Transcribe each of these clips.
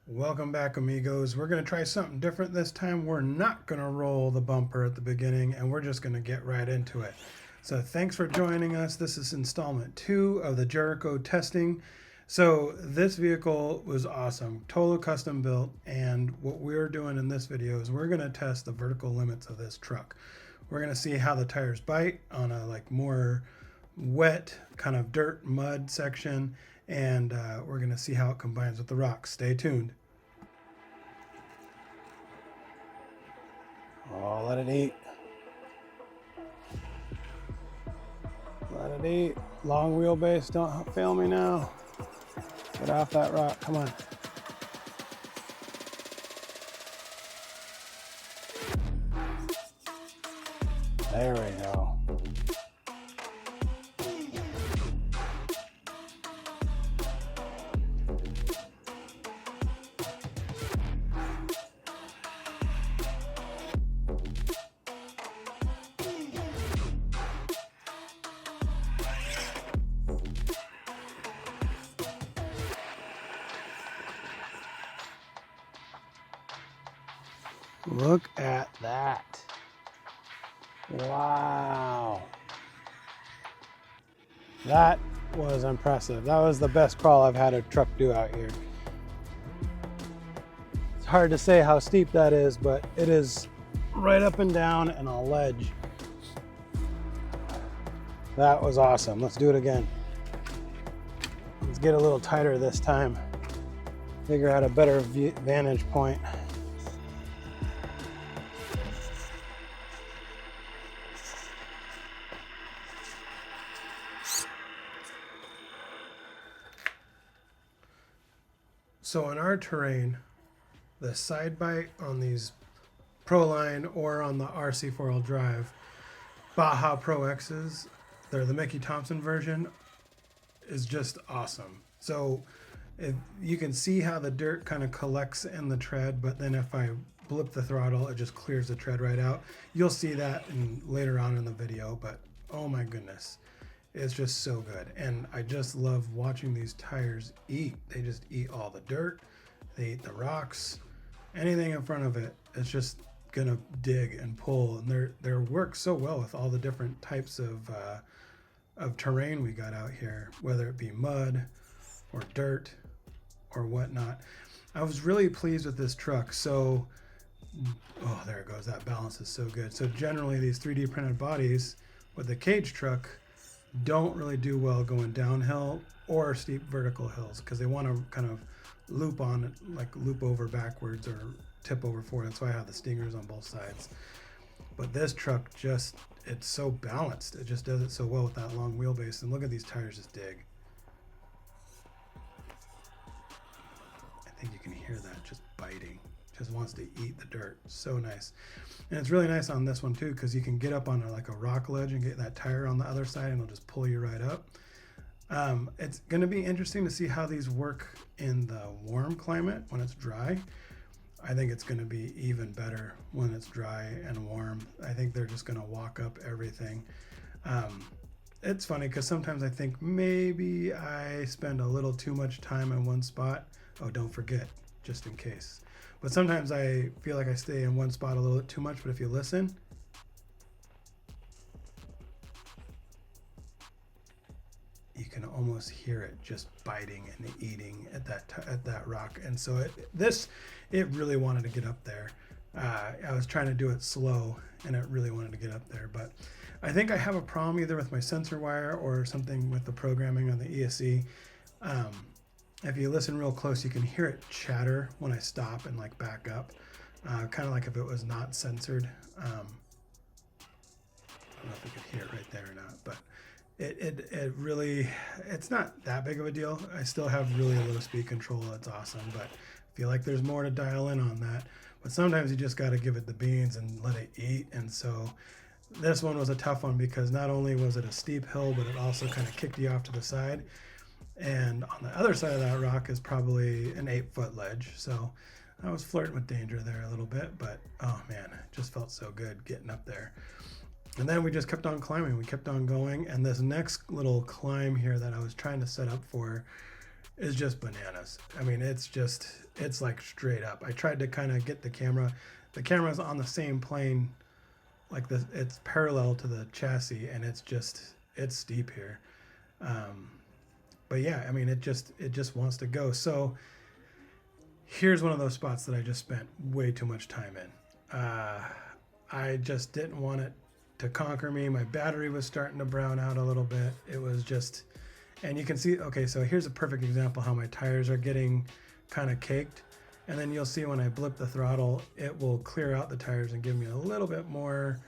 Welcome back, amigos. We're going to try something different this time. We're not going to roll the bumper at the beginning, and we're just going to get right into it. So thanks for joining us. This is installment 2 of the Jericho testing. So this vehicle was awesome, total custom built, and what we're doing in this video is we're going to test the vertical limits of this truck. We're going to see how the tires bite on a more wet kind of dirt mud section, and we're going to see how it combines with the rocks. Stay tuned. Oh, let it eat. Let it eat. Long wheelbase, don't fail me now. Get off that rock, come on. There we go. Look at that. Wow. That was impressive. That was the best crawl I've had a truck do out here. It's hard to say how steep that is, but it is right up and down and a ledge. That was awesome. Let's do it again. Let's get a little tighter this time. Figure out a better vantage point. So in our terrain, the side bite on these Proline or on the RC4L drive Baja Pro X's, they're the Mickey Thompson version, is just awesome. So if you can see how the dirt kind of collects in the tread, but then if I blip the throttle, it just clears the tread right out. You'll see that later on in the video, but oh my goodness. It's just so good. And I just love watching these tires eat. They just eat all the dirt. They eat the rocks. Anything in front of it, it's just gonna dig and pull. And they work so well with all the different types of terrain we got out here, whether it be mud or dirt or whatnot. I was really pleased with this truck. So, oh, there it goes. That balance is so good. So generally these 3D printed bodies with the cage truck don't really do well going downhill or steep vertical hills because they want to kind of loop on it, like loop over backwards or tip over forward. That's why I have the stingers on both sides. But this truck it's so balanced. It just does it so well with that long wheelbase. And look at these tires just dig. I think you can hear that just biting. Just wants to eat the dirt. So nice. And it's really nice on this one too because you can get up on a rock ledge and get that tire on the other side and it'll just pull you right up. It's going to be interesting to see how these work in the warm climate when it's dry. I think it's going to be even better when it's dry and warm. I think they're just going to walk up everything. It's funny because sometimes I think maybe I spend a little too much time in one spot. Oh, don't forget, just in case. But sometimes I feel like I stay in one spot a little bit too much, but if you listen, you can almost hear it just biting and eating at that rock. And so it really wanted to get up there. I was trying to do it slow and it really wanted to get up there, but I think I have a problem either with my sensor wire or something with the programming on the ESC. If you listen real close, you can hear it chatter when I stop and back up, kind of like if it was not censored. I don't know if you could hear it right there or not, but it really, it's not that big of a deal. I still have really low speed control. That's awesome, but I feel like there's more to dial in on that. But sometimes you just got to give it the beans and let it eat. And so this one was a tough one because not only was it a steep hill, but it also kind of kicked you off to the side. And on the other side of that rock is probably an 8-foot ledge. So I was flirting with danger there a little bit, but oh man, it just felt so good getting up there. And then we just kept on climbing. We kept on going. And this next little climb here that I was trying to set up for is just bananas. I mean, it's like straight up. I tried to kind of get the camera's on the same plane, like it's parallel to the chassis, and it's steep here. But yeah, I mean, it just wants to go. So here's one of those spots that I just spent way too much time in. I just didn't want it to conquer me. My battery was starting to brown out a little bit. It was just, and you can see, okay, so here's a perfect example how my tires are getting kind of caked. And then you'll see when I blip the throttle, it will clear out the tires and give me a little bit more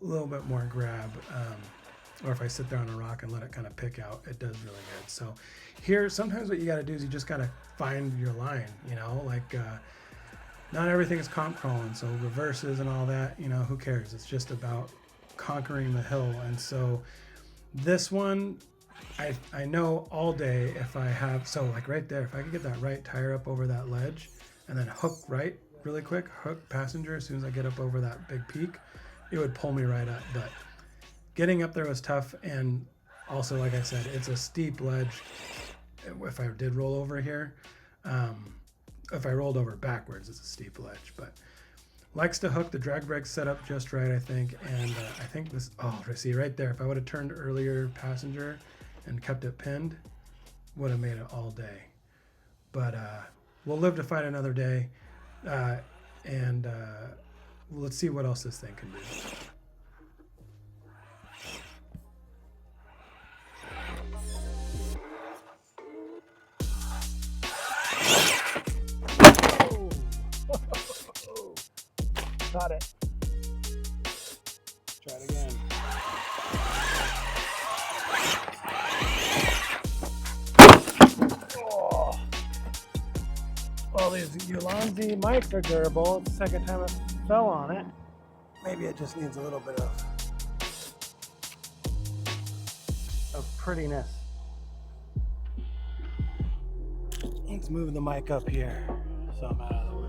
grab. Or if I sit there on a rock and let it kind of pick out, it does really good. So here, sometimes what you got to do is you just got to find your line, you know, like not everything is comp crawling. So reverses and all that, you know, who cares? It's just about conquering the hill. And so this one, I know all day if I have, so like right there, if I could get that right tire up over that ledge and then hook right really quick, hook passenger as soon as I get up over that big peak, it would pull me right up. But getting up there was tough, and also, like I said, it's a steep ledge. If I did roll over here, if I rolled over backwards, it's a steep ledge. But likes to hook, the drag brake's set up just right, I think. And I think this, oh, see right there, if I would have turned earlier passenger and kept it pinned, would have made it all day. But we'll live to fight another day. And let's see what else this thing can do. Got it. Try it again. Oh. Well, these Ulanzi mics are durable. It's the second time it fell on it. Maybe it just needs a little bit of prettiness. Let's move the mic up here so I'm out of the way.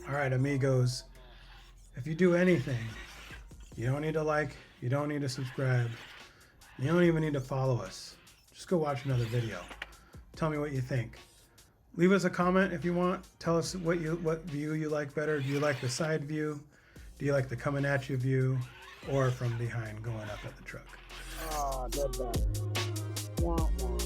All right, amigos, if you do anything, you don't need to like, you don't need to subscribe, you don't even need to follow us. Just go watch another video. Tell me what you think. Leave us a comment if you want. Tell us what view you like better. Do you like the side view? Do you like the coming at you view? Or from behind going up at the truck? Ah, dead bad. Wah, wah.